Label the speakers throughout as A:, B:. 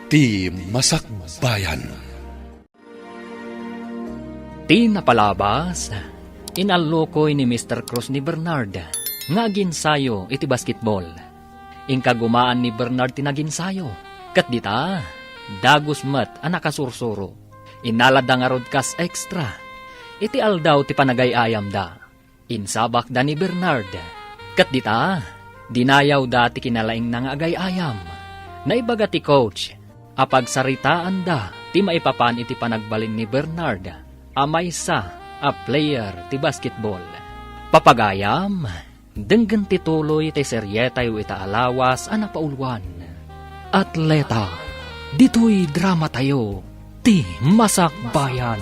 A: Ti Masakbayan.
B: Ti napalabas, inalukoy ni Mr. Cruz ni Bernard, nga ginsayo iti basketball. Ingkagumaan ni Bernard tinaginsayo, kat dita, dagus mat anak kasursuro. Inalada nga rod kas extra, iti aldaw ti panagayayam da. Insabak da ni Bernard, kat dita, dinayaw da ti kinalaing nga agayayam. Naibaga ti coach, apagsaritaan da, ti maipapan iti panagbalin ni Bernard, amay sa a player ti basketball. Papagayam, denggan ti tuloy ti seryetay ita alawas a napaulwan. Atleta, dito'y drama tayo, ti Masakbayan.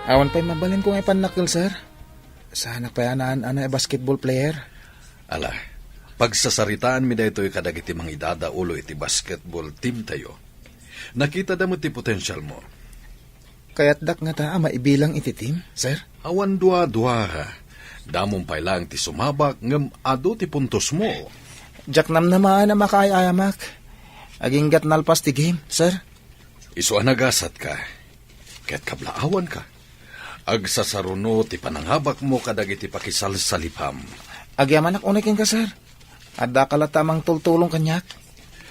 C: Awan pa'y mabalin ko ngay panakil, sir. Sana payanaan ana basketball player.
A: Ala, pagsasaritaan mi da ito'y kadagiti mang idadaulo iti basketball team tayo. Nakita da mo ti potential mo.
C: Kaya't dak nga ta maibilang iti team, sir.
A: Awan dua-dua ha. Damong pa lang ti sumabak ngem ado ti puntos mo.
C: Jack namaan na makaayamak. Aging gat nalpas ti game, sir.
A: Iso anagasat ka. Kaya't kablaawan ka. Agsasaruno ti pananghabak mo kadagiti pakisalsalipam.
C: Agyaman ak unakin ka, sir. Adda kala tamang tultulong kanyak.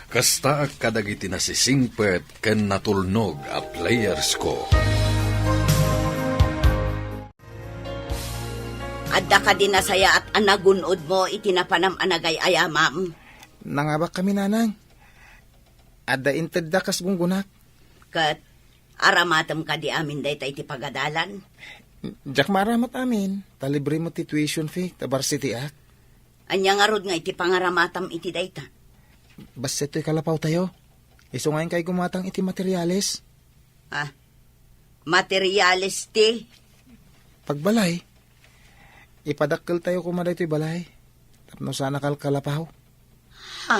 A: Kasta kadagiti nasisingpet ken natulnog a players ko.
D: Adda ka din nasaya at anagunod mo itinapanam anagay ayamam.
C: Nangabak kami, nanang. Adda inted da kas gunggunak.
D: Kat aramatam ka di amin day iti pagadalan.
C: Jack maramat amin. Talibre mo ti tuition fee, ta varsity act.
D: Anya nga rod nga iti pangaramatam iti dayta.
C: Basta ito'y kalapaw tayo. Iso ngayon kay gumatang iti materyales.
D: Ah, materialis ti.
C: Pagbalay, ipadakkel tayo kumaday ito'y balay. Tapno sana kalapaw.
D: Ha?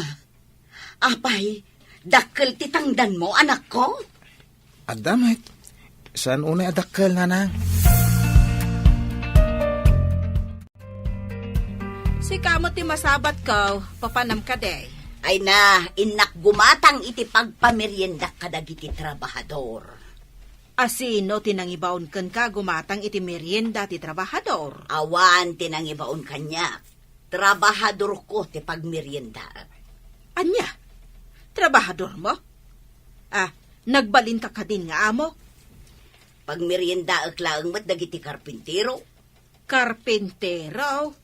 D: Apay, dakkel ti tangdan mo, anak ko?
C: Adamit, saan unay adakkel, nanang?
E: Si kamo ti masabat ko, papanam ka day.
D: Ay na, inak gumatang iti pagpamerienda kadagiti trabahador.
E: Asino tinangibaon ken ka gumatang iti merienda ti trabahador.
D: Awan tinangibaon kanya. Trabahador ko ti pagmerienda.
E: Anya? Trabahador mo? Ah, nagbalin ka kadin nga amo?
D: Pagmerienda aklaang mat dagiti karpintero.
E: Karpintero?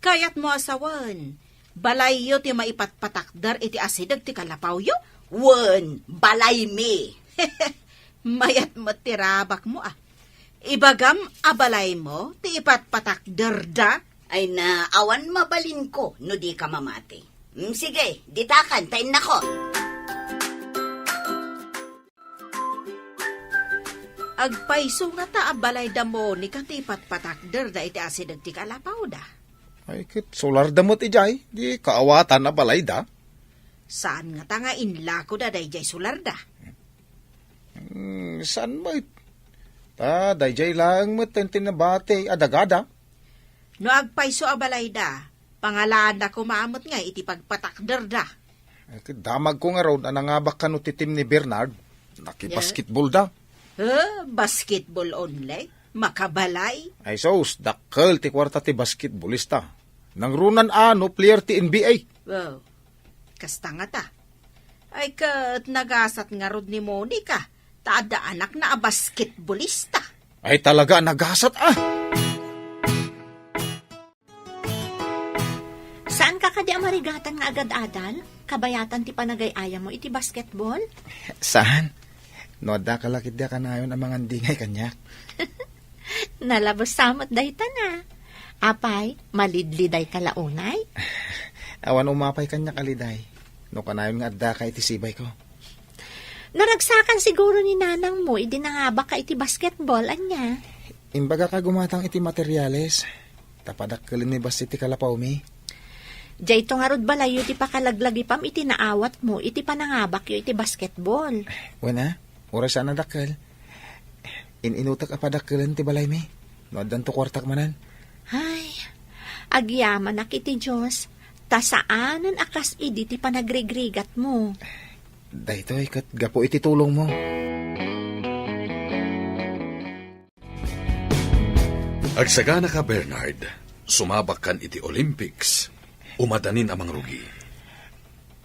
E: Kayat mo asawan. Balay yo ti maipatpatakdar iti asidag ti kalapaw yo?
D: Wen, balay me.
E: Mayat mo tirabak mo ah. Ibagam abalay mo ti ipatpatakdar da?
D: Ay na, awan mabalin ko no di ka mamati. Sige, ditakan, tayin na ko.
E: Agpaiso nga ta abalay da mo ni kanti ipatpatakdar da iti asidag ti kalapaw da.
C: Ay, kit solar damot ijay. Di kaawatan na balay da.
E: Saan nga ta nga inlako da dayjay sular da?
C: Saan ba it? Ta, dayjay lang mo tinabate adagada.
E: No agpaiso abalay da, pangalaan da kumamot nga iti pagpatakder da.
C: Ay, kit damag ko nga ron, anangabak ka no titim ni Bernard. Nakibasketball da.
E: Basketball only? Makabalay?
C: Ay sos, dakkel ti kwarta ti basketballista. Nang runan ano, player ti NBA.
E: Wow, kasta nga ta. Ay kat nagasat nga rod ni Monica, taada anak na a basketballista.
C: Ay talaga, nagasat ah.
F: Saan ka kadi amarigatan nga agad-adal? Kabayatan ti panagayaya mo iti basketball?
C: Saan? No, da kalakit da ka na yun ang mga dingay kanya.
F: Nalabas samot day na. Apay, malidliday kalaunay?
C: Awan umapay kanya kaliday. No, kanayon nga adda ka iti sibay ko.
F: Naragsakan siguro ni nanang mo, idinangaba ka iti basketball, anya.
C: Imbaga ka gumatang iti materyales. Tapadakkelin ni bas iti kalapaw mi.
F: Diyay to nga rod balayo iti pakalaglagi pam iti naawat mo, iti panangabak yo iti basketball.
C: Wala, oras na dakkel. Inutak apadakkelan ti balay mi. No, addan to kwartak manan.
F: Ay, agyaman ak iti Diyos, tasaanan akas idi ti panagregregat mo.
C: Daytoy, kat gapo iti tulong mo.
A: Agsagana ka, Bernard. Sumabak kan iti Olympics. Umadanin amang rugi.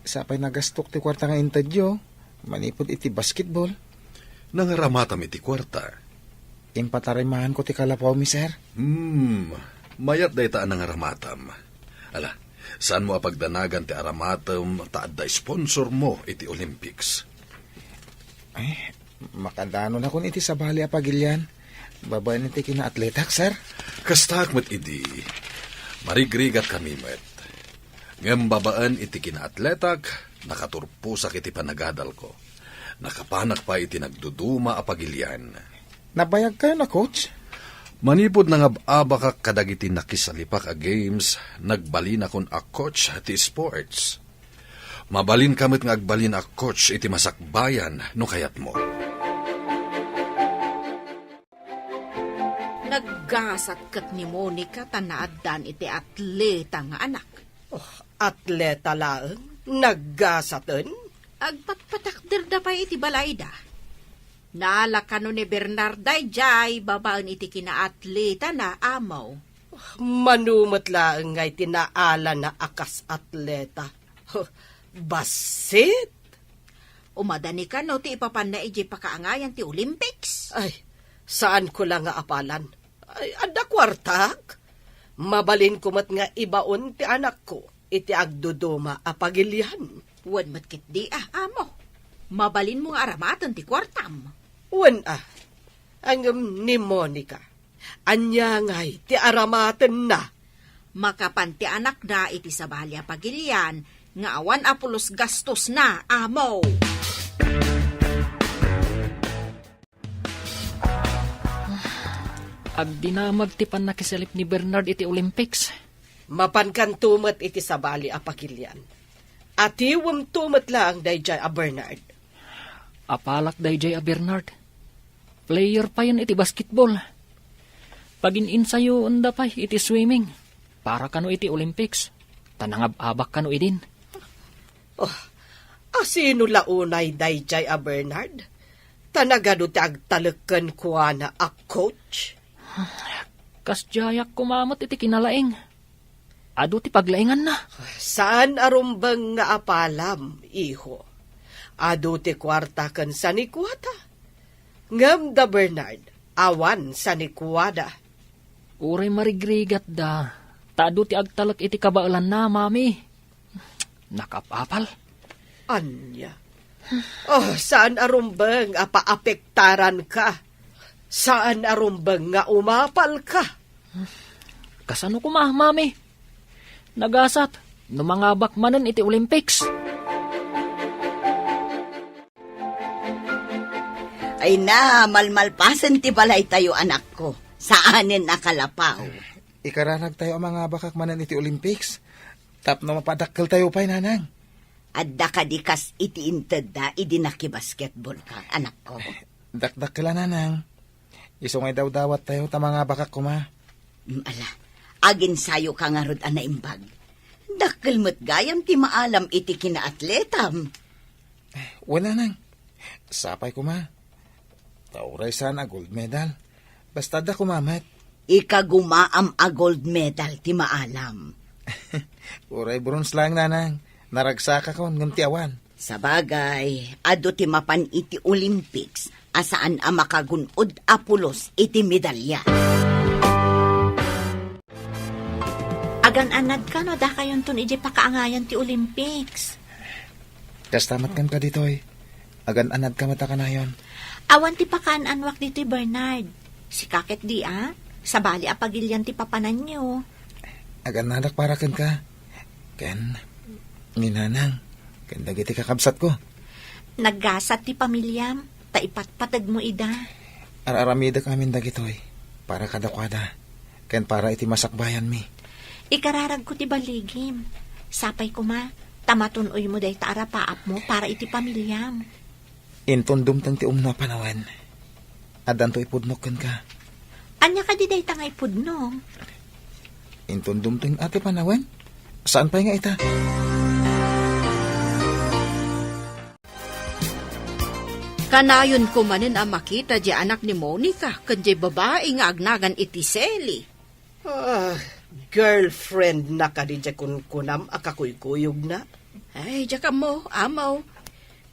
C: Sapay nagastok ti kwarta nga intadyo. Manipod iti basketball.
A: Nangaramatam iti kwarta.
C: Impatarimahan ko ti kalapaw mi, sir.
A: Mayat day taan nangaramatam. Ala, saan mo apagdanagan ti aramatam taad da sponsor mo iti Olympics?
C: Makadano na kun iti sabali apagilyan. Babayan iti kina-atletak, sir.
A: Kastak met idi. Marigrigat kami met. Ngem babaan iti kina-atletak, nakaturpusak iti panagadal ko. Nakapanak pa iti nagduduma apagilyan.
C: Nabayag kayo na, coach?
A: Manipod na nga abakak kadagiti nakisalipak a games, nagbalin akon a coach ti sports. Mabalin kamit nga agbalin a coach iti masakbayan no kayat mo.
E: Naggasat kat ni Monica tanaadan iti atleta nga anak.
G: Atleta laeng? Naggasatan?
E: Agpatpatakder da pa iti balayda. Naalakano ni Bernarday jay babaan iti kinaatleta na amaw.
G: Manumat laeng ngay tinaala na akas atleta. Basit?
E: Umadani ka no ti ipapan na iji pakaangayan ti Olympics.
G: Ay, saan ko lang nga apalan? Ay, ada kwartak? Mabalin kumat nga ibaon ti anak ko. Iti agduduma apagilyan.
E: Wan matkit di amo. Mabalin mo nga aramatan ti kwartam.
G: Wan ang ni Monica. Anya ngay ti aramaten na.
E: Makapan ti anak na iti sabalya pagilian nga awan apulos gastos na amo.
B: Agdinamag ti panakisalip ni Bernard iti Olympics.
G: Mapankan tumat iti sabali apagilyan. Atiwam tumat lang dayjay a Bernard.
B: Apalak dayjay a Bernard. Player pa yan iti basketball. Pagin-insayo unda pa iti swimming. Para kano iti Olympics. Tanangab-abak kano idin.
G: Asino launay dayjay a Bernard? Tanagado ti agtalakan kuha na a coach?
B: Kasjayak kumamot iti kinalaing. Ado ti paglaingan na.
G: Saan arumbang nga apalam, iho? Ado ti kwarta kan sa nikwata. Ngam da Bernard, awan sa nikwada.
B: Uray marigrigat da. Tado ti agtalak iti kabaalan na, mami. Nakapapal.
G: Anya? Saan arumbang apaapektaran ka? Saan arumbang nga umapal ka?
B: Kasano kumah, mami? Nagasat, numangabak manen iti Olympics.
D: Ay na, malmalpasan ti balay tayo anak ko. Saanin nakalapaw.
C: Ikaranag tayo ang mga bakak manan iti Olympics. Tap na mapadakkel tayo pa'y nanang.
D: Adda ka di kas iti inted da, idi nakibasketball ka, anak ko.
C: Dakdakkel nanang. Iso ngay daw dawat tayo ta mga bakak kuma.
D: Ala, agin sayo ka nga rod anaimbag. Dakkel mo't gayam ti maalam iti kinaatletam.
C: Wala nang. Sapay kuma. Tauray sana gold medal. Basta da kumamat.
D: Ikagumaam a gold medal ti maalam.
C: Uray bronze lang nanang. Naragsaka ko ng tiawan.
D: Sa bagay, ado ti mapan iti Olympics, asaan a makagunod apulos iti medalya.
F: Agan-anad ka no, da kayon tun iji pakaangayan ti Olympics.
C: Kastamat kan ka dito eh. Agan-anad ka mata ka na yon.
F: Awan ti pakaan-anwak dito Bernard. Si Kaket di sabali apagilyan ti papanan nyo.
C: Agan-nanak para kan ka. Ken, ninanang, ken dagiti kakabsat ko.
F: Naggasat ti pamilyam, taipatpatag mo ida.
C: Araramida kamin dagitoy. Para kadakwada. Ken para iti masakbayan mi.
F: Ikararag ko ti baligim. Sapay ko ma, tamatunoy mo day taara paap mo para iti pamilyam.
C: Intundum tang ti umno panawan. Adan to ipudnok ken ka.
F: Anya ka di day tangay pudno.
C: Intundum tang ate panawan? Saan pa nga ita?
E: Kanayon ko manin ang makita di anak ni Monica, kanjay babae nga agnagan iti Sally.
G: Girlfriend na ka di kunam akakuykuyog na.
E: Ay, jaka mo, amaw.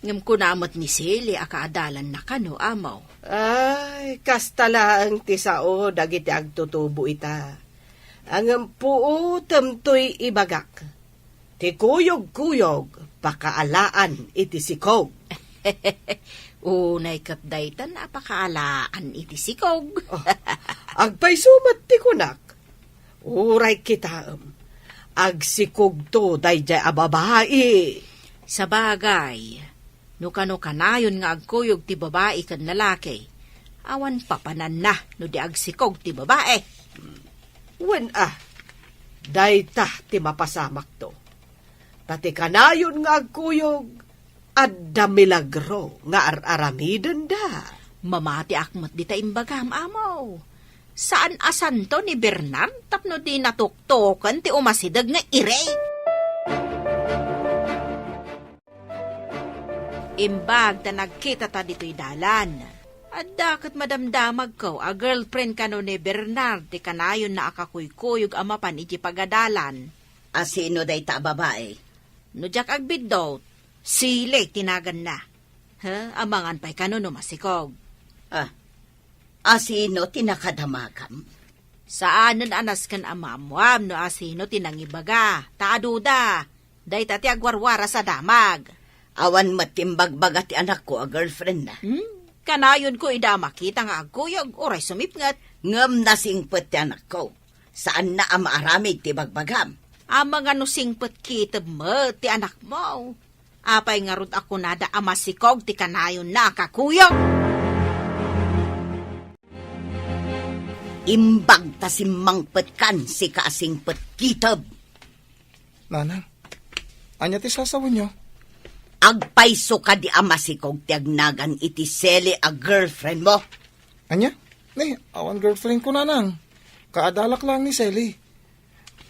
E: Ngam kunamot ni Sally, akaadalan na kano, amaw.
G: Ay, kastala ang tisao dagiti agtutubo ita. Ang puo tamtoy ibagak. Ti kuyog-kuyog, pakaalaan iti sikog.
E: Unay kapdaytan, napakaalaan iti sikog.
G: Agpay sumat ti kunak. Uray kitaam. Agsikog to dayjay ababae.
E: Sa bagay, no kano kanayon nga agkuyog ti babae kan lalaki, awan papanan na no di agsikog ti babae.
G: Wen dayta ti mapasamak to. Tati kanayon nga agkuyog, adda milagro nga aramiden da.
E: Mamati akmat di ta imbagam, amaw. Saan asan to ni Bernard tapno di natuktokan ti umasidag nga irey? Imbag ta nagkita ta dito'y dalan. At dakat madamdamag ko, a girlfriend kano ni Bernard ti kanayon na akakuykuyog amapan iti pagadalan.
D: Asino day ta babae?
E: No jak agbidot, sile tinagan na. Amangan pa'y kano no masikog.
D: Asino tinakadamakam?
E: Saanan anas kan amamwam no asino tinangibaga, taaduda, day tati agwarwara sa damag.
D: Awan matimbagbaga ti anak ko a girlfriend na.
E: Kanayon ko ida makita nga agkuyog, oray sumipngat.
D: Ngam nasingpet ti anak ko. Saan na ang maaramid ti bagbagam?
E: Mga nusingpet kitab mo ti anak mo. Apay nga rod ako nada amasikog ti kanayon na kakuyog.
D: Imbag ta simangpet kan si kaasingpet kitab.
C: Nanang, anya ti sasawon nyo?
D: Agpaiso ka di amasikog ti agnagan iti Sally a girlfriend mo.
C: Anya? Awan girlfriend ko nanang. Kaadalak lang ni Sally.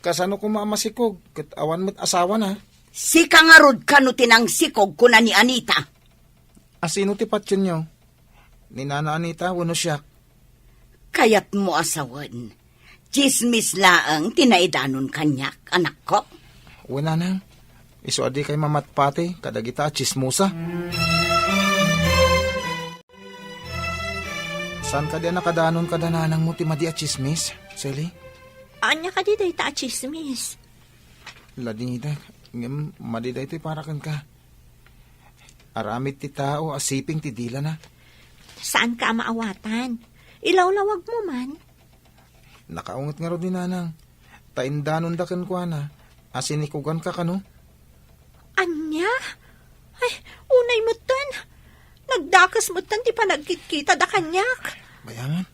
C: Kasano ko maamasikog, kat awan mo't asawa na.
D: Si kangarod ka no tinang sikog kuna ni Anita.
C: Asino ti patyon nyo? Ni Nana Anita, wano siya.
D: Kayat mo asawan. Chismis laang tinaidanon kanyak, anak ko.
C: Wala nang. Iso adi kay mamatpate, kadagita chismosa. Saan ka di nakadanon kadananang mo ti madi a chismis, Sally?
F: Anya ka di day ta chismis.
C: Lading ngem madi da ito'y parakan ka. Aramid ti tao, asiping ti dila na.
F: Saan ka maawatan? Ilawlawag mo man.
C: Nakaungot nga ro ni nanang. Taindanon da kan kwa na. Asinikugan ka kano?
F: Anya? Ay, unay mo tan. Nagdakas mo tan, di pa nagkikita da kanyak.
C: Bayaman,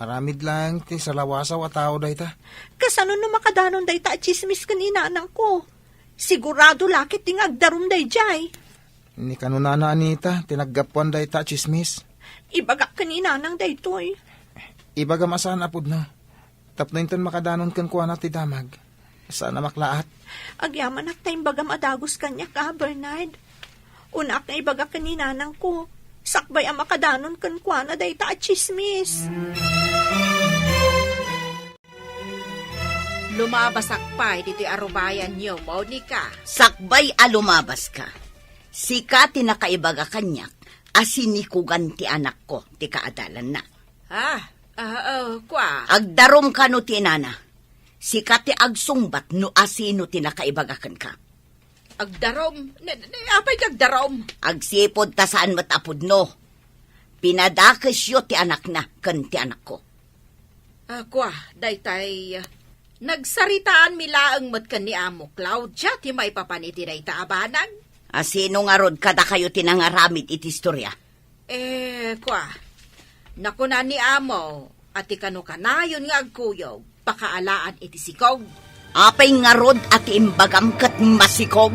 C: aramid lang ti salawasaw at tao da ita.
F: Kasano no makadanon day ta chismis kanina anang ko. Sigurado lakit ting agdarum day jay.
C: Ni kanunana Anita, tinaggapuan da ita chismis.
F: Ibagak kanina nang day toy.
C: Ibaga masan apod na. Tapno inton makadanon kan kuha na ti damag. Sana maklaat.
F: Agyaman ak tayong bagam adagos kanya ka, Bernard. Una ak na ibagak kanina nang ko. Sakbay ang makadanon kan kwa na day ta chismis.
E: Lumabasak pa, dito'y arubayan niyo, Monica.
D: Sakbay alumabas ka. Sika tinakaibaga kanyak, asinikugan ti anak ko, ti kaadalan na.
E: Kwa.
D: Agdarom ka no ti nana. Sika ti agsungbat no asino tinakaibagakan ka.
E: Agdarom? Apay agdarom?
D: Agsipod ta saan matapod no. Pinadakes yo ti anak na, kan ti anak ko.
E: Kwa, daytay, nagsaritaan milaang matkan ni Amo Claudia, ti may papaniti dayta abanag.
D: Asino nga rod kada kayo tinangaramid iti istorya?
E: Kwa, nakuna ni Amo, ati kano kanayon nga agkuyog, pakaalaan iti sikog.
D: Apay nga rod at imbagam kat masikog.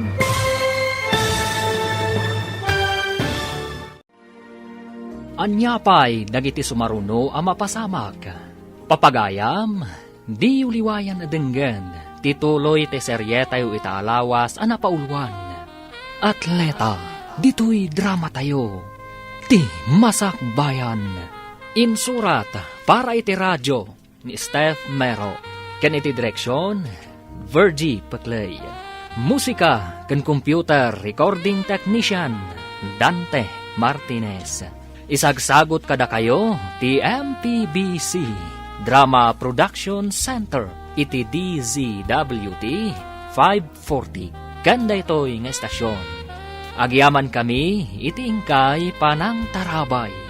B: Anyapay dagiti sumaruno a mapasamak. Papagayam, di uliwayan na denggan, tituloy te seryeta yu itaalawas a napaulwan. Atleta, dito'y drama tayo. ti Masakbayan. Insurat para iti radyo ni Steph Mero. Ken iti direksyon, Virgie Paclay. Musika ken computer recording technician, Dante Martinez. Isagsagot kada kayo ti MPBC Drama Production Center iti DZWT 540. Kanda ito'y nga estasyon. Agyaman kami iti ingkay panang tarabay.